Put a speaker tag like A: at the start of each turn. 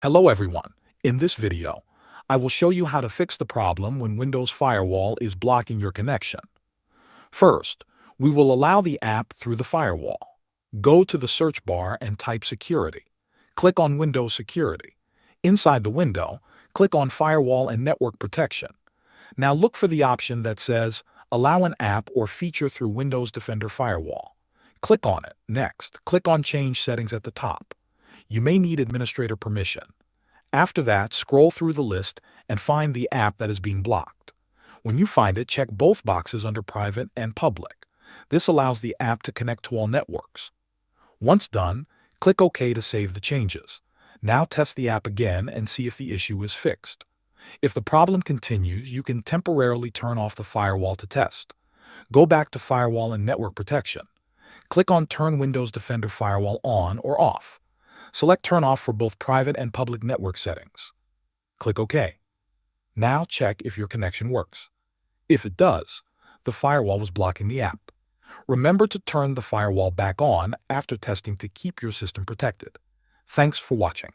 A: Hello everyone. In this video, I will show you how to fix the problem when Windows Firewall is blocking your connection. First, we will allow the app through the firewall. Go to the search bar and type Security. Click on Windows Security. Inside the window, click on Firewall and Network Protection. Now look for the option that says Allow an app or feature through Windows Defender Firewall. Click on it. Next, click on Change Settings at the top. You may need administrator permission. After that, scroll through the list and find the app that is being blocked. When you find it, check both boxes under Private and Public. This allows the app to connect to all networks. Once done, click OK to save the changes. Now test the app again and see if the issue is fixed. If the problem continues, you can temporarily turn off the firewall to test. Go back to Firewall and Network Protection. Click on Turn Windows Defender Firewall on or off. Select Turn Off for both private and public network settings. Click OK. Now check if your connection works. If it does, the firewall was blocking the app. Remember to turn the firewall back on after testing to keep your system protected. Thanks for watching.